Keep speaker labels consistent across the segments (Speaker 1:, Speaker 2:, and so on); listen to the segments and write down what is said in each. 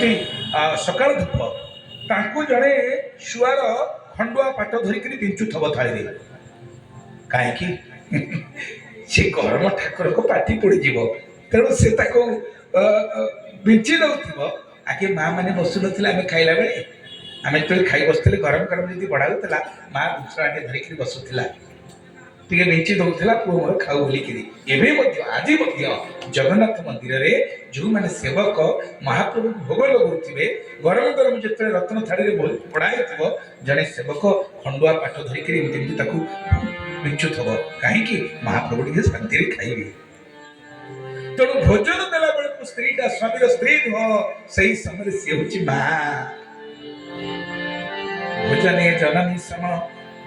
Speaker 1: सकाल धूप तांकु जड़े शुआर खंडुआ पाट धरिक बिंचुथब थाली कहीं से गरम ठाकुर को पाटी पड़ तेणु से बिंची दौथ आगे माँ मैंने बसु ना खाइला बेले आम जो खाई बसते गरम गरम जी बढ़ाऊला माँ दूसरा धरिक बसुला टे बिंची दौला पुओ मोर खाऊ बोलिकी आज जगन्नाथ मंदिर रे जो मैंने सेवक महाप्रभु भोग लगौथे गरम गरम जो रत्न थाड़ी पड़ाई जड़े सेवक खंडुआ पाठ धरिक बिंचुथब कहीं महाप्रभु टे शांति खाइबे तेणु भोजन देला बेलू स्त्रीटा स्वामी स्त्री नुह से समय सी हूँ माँ भोजने जननी सम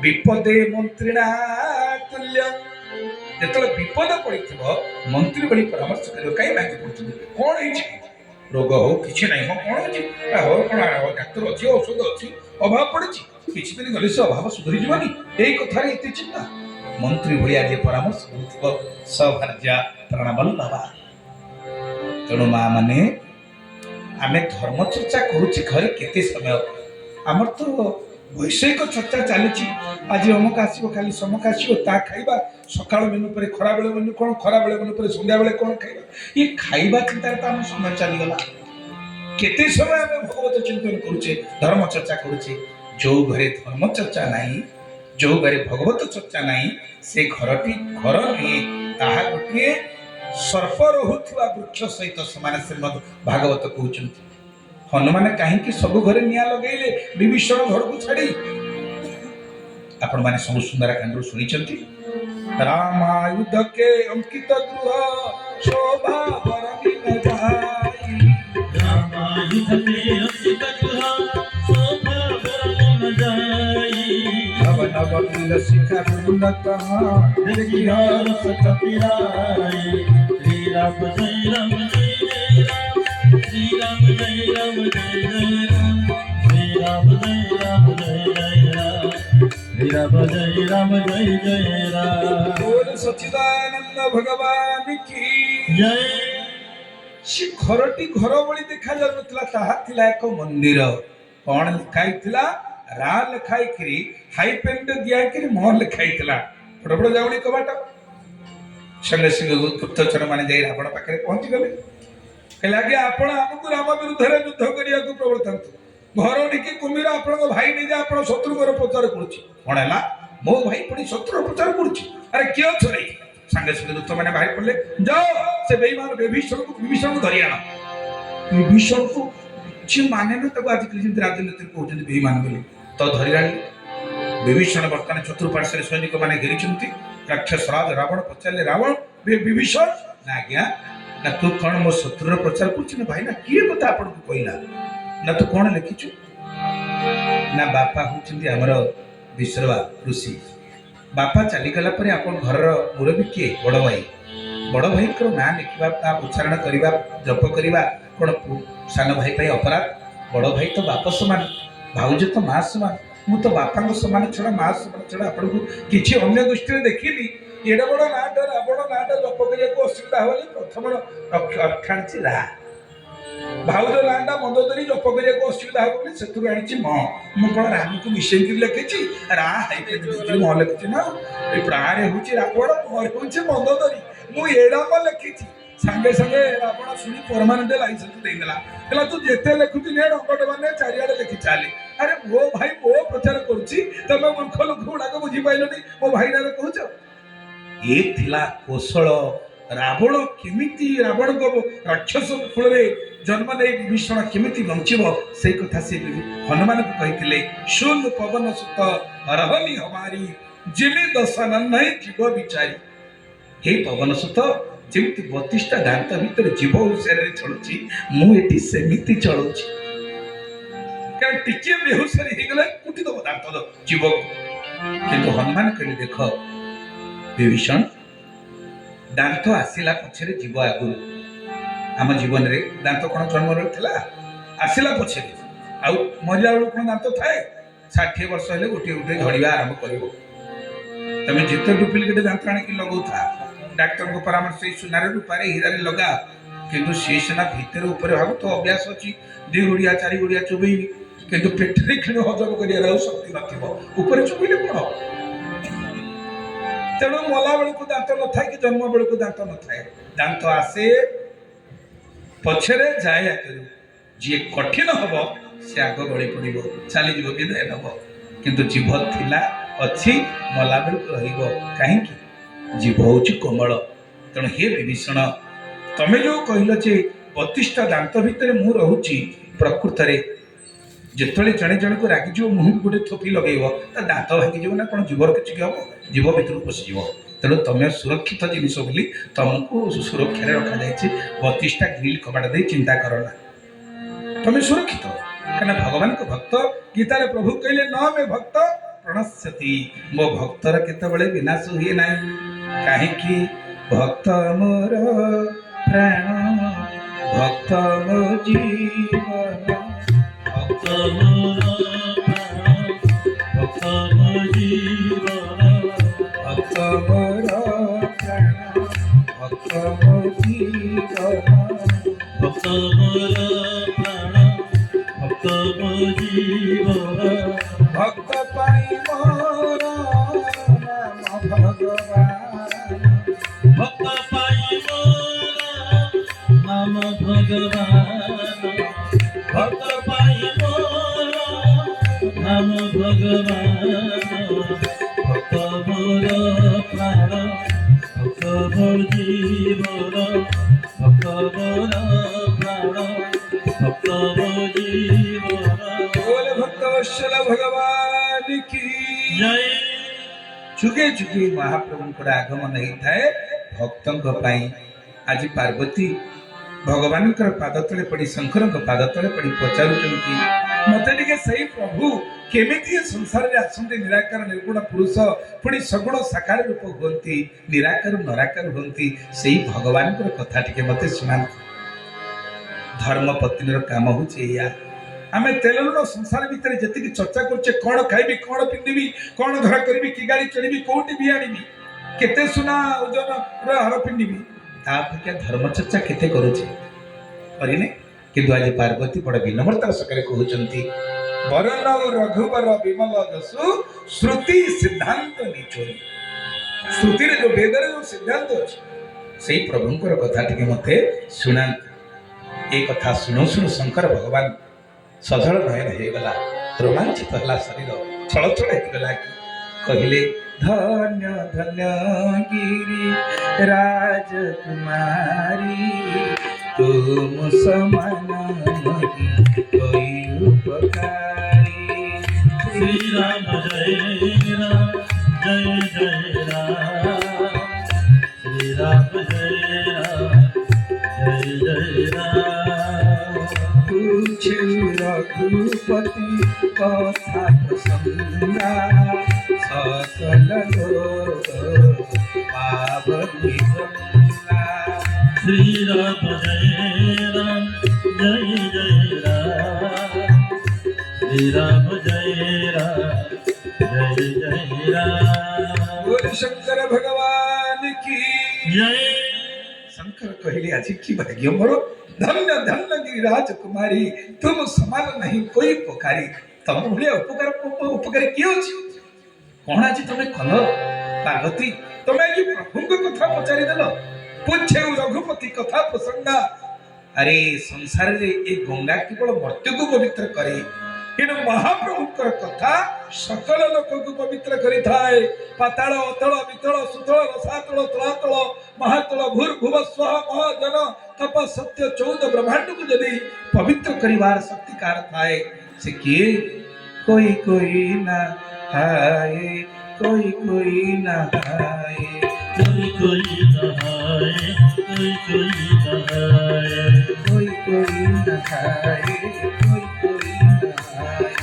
Speaker 1: विपदे मंत्रिणा तुल्य जो विपद पड़ी मंत्री बड़ी परामर्श कर कहीं मांगी पड़ती कौन है रोग हो कि ना कौन हो कौन डाक्तर अच्छी औषध अच्छी अभाव पड़ी किसी दिन गले से अभाव सुधरी जीवनी यही कथार एत चिंता मंत्री भाया जे परामर्श कर सभार्या प्राणवल्लभा तेणु माँ मैंने आम धर्म चर्चा करुचे घरे केते समय आमर तो वैषयिक चर्चा चली आज अमुक आसो खाली समक आसो ता खाइबा सकाल मेनू पर खरा बेले मेनू कौन खरा बेले मेनू पर संध्या बेले कौन खाइबा ये खाइबा चिंतार तो आम समय चलीगला केते समय आम भगवत चिंतन करुचे धर्म चर्चा करुचे जो घरे धर्म चर्चा नहीं जो घरे भगवत चर्चा नहीं से घरटी घर नुहे ताहा गोटे सर्प रहुवा वृक्ष सहित समान श्रीमद भागवत कहते हनुमान कहीं सब घरे निया लगेले विभीषण घर को छाड़ी आपण माने सब सुंदरकांड शुणी रामायुध के अंकित गृह शोभा बरमिन जाई
Speaker 2: रामायुध के अंकित गृह शोभा बरमिन जाई
Speaker 1: नव नव वीर शिखा उन्नत
Speaker 2: देखिया रस कपिराई श्री राम जय राम जय राम श्री राम जय राम जय जय राम श्री राम जय राम जय जय राम श्री राम जय राम जय जय राम
Speaker 1: बोल सच्चिदानंद भगवान की
Speaker 2: जय
Speaker 1: से घरटी घर भली देखा जाऊला एक मंदिर कौन लिखाई रा लिखाई हाई पेन दिखाई मोह लिखाई बड़ बड़ जाऊली कबाट संगे संगे गुप्तचर मैंने जाई रावण पाखे पहुंची गले कहले आगे आपण आमको राम विरुद्ध युद्ध करिया प्रवर्तन घर निकी कुमीर आपण भाई नहीं जा आपण शत्रुगर प्रचार करुच्ची कौन है मो भाई पुणी शत्रु प्रचार करुच्ची अरे किए अच्छ रे संगे संगे दूत मैंने बाहर पड़े जाओ से बेईमान विभीषण को धरी आण विभीषण को जी माने ना तक आज राजनीति कहते बेईमान बोली तो धरी आनी विभीषण बर्तमान चतुर्पार्श्व सैनिक मैंने घेरी राक्षस राज रावण पचारे रावण विभीषण ना आज्ञा ना तू कौन मो शत्रु प्रचार कर भाई ना किए कथा आपन को कहला ना तू कौन लिखिचु ना बापा होचंती हमर विश्रवा ऋषि बापा चली गला पर आपन घर मुरबी किए बड़ भाई को ना लिखा ता उच्चारण करवा जप करवा कौन सान भाई पे अपराध बड़ भाई तो बाप समान भाउज तो माँ समान मु तो बापा समान छड़ा माँ समान छड़ा आपन को किछि अन्य दृष्टि देखिनी एडा बड़ नाटा रावण नाटा जप करिया असुविधा हो प्रथम अर्थाणी रा भाउज नाटा मंद धरी जप करिया असुविधा हो से आनी मु कौन राम को मिसेक लिखी रा म लिखी ना प्राणे हूँ रावण मोर हूँ मंद धरी मुझा लिखी सांगे सांगे रावण शुणी परमानेंट लाइसेंस देदेला कहला तू जिते लिखुची ने रंगट मैंने चारिड़े लिखी चले अरे मो भाई मो प्रचार करुच्ची तुम मूर्ख लोक गुड़ाक बुझी पाइलनी मो भाई ना कहूच ये थिला कौशल रावण केमिति रावण को राक्षस कुल जन्म नहीं विभीषण केमिति बंचब से कथा से हनुमान को कही सुन पवन सुत रहनी हमारी जिमी दशनन नहीं जीव विचारी हे पवन सुत जमी 32टा दांत भितर जीव हुशार चलुची मुझे सेमिति चलुची कारण टिके बेहुशारी हो गले कुटी दब दांत जीव किंतु हनुमान कहले देख विभीषण दांत आसला पछरे जीव आगु आम जीवन रे दांत कौन जन्म रहा आसला पछरे आउ मरला बेलू कौन दांत थाए 60 वर्ष हेले गोटे गोटे झड़वा आरंभ कर तुम जिते डुप्लिकेट दांत आनिक लगौथा डाक्तर को परामर्श सुनार रूपारे हीरा लगा କିନ୍ତୁ ସେ ସିନା ଭିତରେ ଉପରେ ଭାବୁ ତ ଅଭ୍ୟାସ ଅଛି 2 ଗୁଡିଆ 4 ଗୁଡିଆ ଚୋବେଇବି କିନ୍ତୁ ପେଟରେ କ୍ଷୀଣ ହଜମ କରିବାର ଆଉ ଶକ୍ତି ନଥିବ ଉପରେ ଚୋବେଇଲେ କଣ ହବ? ତେଣୁ ମଲା ବେଳକୁ ଦାନ୍ତ ନଥାଏ କି ଜନ୍ମ ବେଳକୁ ଦାନ୍ତ ନଥାଏ, ଦାନ୍ତ ଆସେ ପଛରେ ଯାଏ ଆଗରୁ। ଯିଏ କଠିନ ହବ ସେ ଆଗ ଗଳି ପଡିବ, ଚାଲିଯିବ, ବିଦାୟ ନବ। କିନ୍ତୁ ଜୀବ ଥିଲା ଅଛି ମଲା ବେଳକୁ ରହିବ। କାହିଁକି? ଜୀବ ହଉଛି କୋମଳ। ତେଣୁ ହେ ବିଭୀଷଣ, ତମେ ଯୋଉ କହିଲ ଯେ 32ଟା ଦାନ୍ତ ଭିତରେ ମୁଁ ରହୁଛି, ପ୍ରକୃତରେ ଯେତେବେଳେ ଜଣେ ଜଣକୁ ରାଗିଯିବ ମୁହଁକୁ ଗୋଟେ ଥୋପି ଲଗେଇବ ତା ଦାନ୍ତ ଭାଙ୍ଗିଯିବ ନା କଣ? ଜୀବର କିଛି ହବ? ଜୀବ ଭିତରକୁ ପଶିଯିବ। ତେଣୁ ତମେ ସୁରକ୍ଷିତ ଜିନିଷ ବୋଲି ତମକୁ ସୁରକ୍ଷାରେ ରଖାଯାଇଛି 32ଟା ଗ୍ରିଲ କବାଟ ଦେଇ। ଚିନ୍ତା କର ନା, ତମେ ସୁରକ୍ଷିତ। କାହିଁକିନା ଭଗବାନଙ୍କ ଭକ୍ତ, ଗୀତାରେ ପ୍ରଭୁ କହିଲେ ନ ମେ ଭକ୍ତ ପ୍ରଣଶ୍ୟତି, ମୋ ଭକ୍ତର କେତେବେଳେ ବିନାଶ ହୁଏ ନାହିଁ। କାହିଁକି? ଭକ୍ତ ମୋର ପ୍ରାଣ, ଭକ୍ତ ମୋ ଜୀବନ,
Speaker 2: ଭକ୍ତ ମୋର ପ୍ରାଣ, ଭକ୍ତ ମୋ ଜୀବନ,
Speaker 1: ଭକ୍ତ ମୋର ପ୍ରାଣ, ଭକ୍ତ ମୋ ଜୀବନ,
Speaker 2: ଭକ୍ତ ମୋର ପ୍ରାଣ, ଭକ୍ତ ମୋ ଜୀବନ,
Speaker 1: ଭକ୍ତ ପାଇଁ ମୋର ନାମ ଭଗବାନ,
Speaker 2: ଭକ୍ତ ପାଇଁ ମୋର ନାମ ଭଗବାନ, ଭକ୍ତ ପାଇଁ ମୋର ନାମ ଭଗବାନ, ଭକ୍ତ ମୋର ପ୍ରାଣ, ଭକ୍ତ ମୋ ଜୀବନ, ଭକ୍ତ ମୋର ପ୍ରାଣ, ଭକ୍ତ ମୋ ଜୀବନ।
Speaker 1: बोल भक्तवत्सल भगवान की
Speaker 2: ଜୟ।
Speaker 1: ଯୁଗେ ଯୁଗେ ମହାପ୍ରଭୁଙ୍କର ଆଗମନ ହେଇଥାଏ ଭକ୍ତଙ୍କ ପାଇଁ। ଆଜି ପାର୍ବତୀ ଭଗବାନଙ୍କର ପାଦ ତଳେ ପଡ଼ି, ଶଙ୍କରଙ୍କ ପାଦ ତଳେ ପଡ଼ି ପଚାରୁଛନ୍ତି, ମତେ ଟିକେ ସେଇ ପ୍ରଭୁ କେମିତି ଏ ସଂସାରରେ ଆସନ୍ତି, ନିରାକାର ନିର୍ଗୁଣ ପୁରୁଷ, ପୁଣି ସଗୁଣ ସାକାର ରୂପ ହୁଅନ୍ତି, ନିରାକାର ନରାକାର ହୁଅନ୍ତି, ସେଇ ଭଗବାନଙ୍କର କଥା ଟିକେ ମତେ ଶୁଣାନ୍ତୁ। ଧର୍ମ ପତ୍ନୀର କାମ ହଉଛି ଏଇଆ। ଆମେ ତେଲ ଲୁଣ ସଂସାର ଭିତରେ ଯେତିକି ଚର୍ଚ୍ଚା କରୁଛେ, କଣ ଖାଇବି, କଣ ପିନ୍ଧିବି, କଣ ଧରା କରିବି, କି ଗାଡ଼ି ଚଢ଼ିବି, କୋଉଠି ବି ଆଣିବି, କେତେ ସୁନା ଓଜନର ହାର ପିନ୍ଧିବି, ତା ଅପେକ୍ଷା ଧର୍ମ ଚର୍ଚ୍ଚା କେତେ କରୁଛେ, କରିନେ? କିନ୍ତୁ ଆଜି ପାର୍ବତୀ ବଡ଼ ବିନମ୍ରତାର ସକାଳେ କହୁଛନ୍ତି, ବରନ ରଘୁବର ବିମଲ ଯଶୁ ଶ୍ରୁତି ସିଦ୍ଧାନ୍ତ ନିଚୋରି। ଶ୍ରୁତିରେ ଯୋଉ ବେଦରେ ଯୋଉ ସିଦ୍ଧାନ୍ତ ଅଛି, ସେଇ ପ୍ରଭୁଙ୍କର କଥା ଟିକେ ମତେ ଶୁଣାନ୍ତୁ। ଏ କଥା ଶୁଣୁ ଶୁଣୁ ଶଙ୍କର ଭଗବାନ ସଜଳ ନୟନ ହେଇଗଲା, ରୋମାଞ୍ଚିତ ହେଲା ଶରୀର, ଛଳଛଳ ହେଇଗଲା। କି କହିଲେ, ଧନ୍ୟ ଧନ୍ୟ ଗିରି ରାଜକୁମାରୀ, ତୁମ ସମାନ ନାହିଁ କୋଇ ଉପକାରୀ।
Speaker 2: श्री राम जय राम, जय जय राम, श्री राम जय राम, जय जय राम।
Speaker 1: पूछे रघुपति कथा प्रसंगा, सकल लोक पावनी गंगा।
Speaker 2: श्री राम जय राम, जय जय राम, श्री राम जय राम, जय जय राम।
Speaker 1: बोल शंकर भगवान की
Speaker 2: जय।
Speaker 1: शंकर कहले, आज की भाग्य मोर, धन्य धन्य गिरिराज कुमारी, तुम समान नहीं कोई उपकारी। तम भलिया उपकारी किए अछि? कौन आज तुम कल पार्वती, तुम आज प्रभुଙ୍କ କଥା पचारि देल, पूछे रघुपति कथा प्रसंगा। अरे संसार रे ए गंगा केवल मर्त्य को पवित्र करे, किंतु महाप्रभुଙ୍କର କଥା सकल लोक को पवित्र करि थाए। पाताल अतल वितल सुतल रसातल तलातल महातल भूर्भुव स्वः महाजन तप सत्य 14 ब्रह्मांड को यदि पवित्र करिवार शक्तिकार थाए, से किए? कोई कोई ना हाय, कोई कोई ना हाय,
Speaker 2: कोई कोई नहाए, कोई कोई नहाए,
Speaker 1: कोई कोई ना हाय, कोई कोई ना हाय।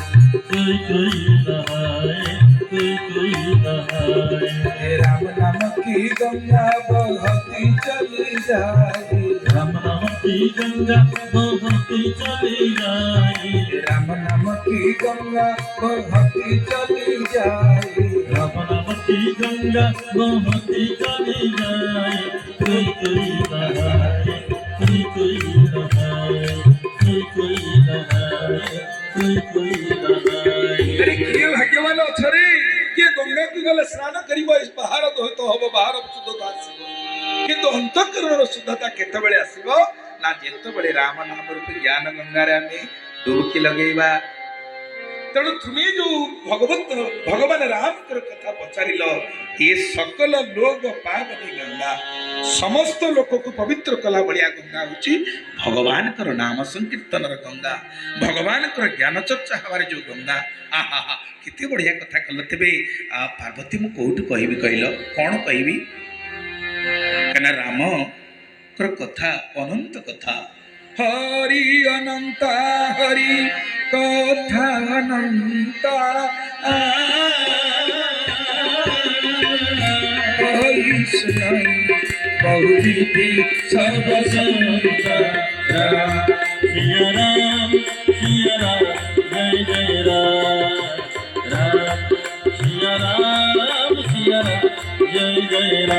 Speaker 2: कोई कोई नहाए, कोई कोई नहाए।
Speaker 1: हे राम नाम की गंगा बहती चली जाए,
Speaker 2: राम नाम की गंगा बहती चली जाए,
Speaker 1: राम नाम की गंगा बहती चली जाए।
Speaker 2: राम नाम की गंगा बहती चली जाए। कोई कोई नहाए, कोई कोई नहाए कोई नहाए
Speaker 1: अरे किए भाग्यवान अछरे किए गंगा को गले स्नान करिबो इस बाहर तो हबो बाहर शुद्धता आसीबो किंतु अंतःकरणर शुद्धता केतेबेले आसीबो ना जेतेबेले राम नाम रूप ज्ञान गंगा रे आमे डुबकी लगेबा तेणु तुम्हें जो भगवान राम कथा पचारिल ये सकल लोग पावनी गंगा समस्त लोक को पवित्र कला भलिया गंगा हूँ भगवान नाम संकीर्तन गंगा भगवान ज्ञान चर्चा हमारे जो गंगा आहा हा केते बढ़िया कथा कल तेबे पार्वती मु कोठु कहबी कहल कौन कहबी कना राम कथा अनंत कथा हरि अनंत हरि कथा अनंत
Speaker 2: बहुविधि सब संता सिया राम जय जय राम सिया राम जय जय राम राम सिया राम जय जय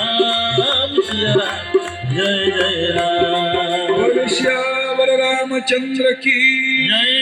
Speaker 2: राम सिया राम जय जय राम
Speaker 1: बोलो श्यावर रामचंद्र की
Speaker 2: जय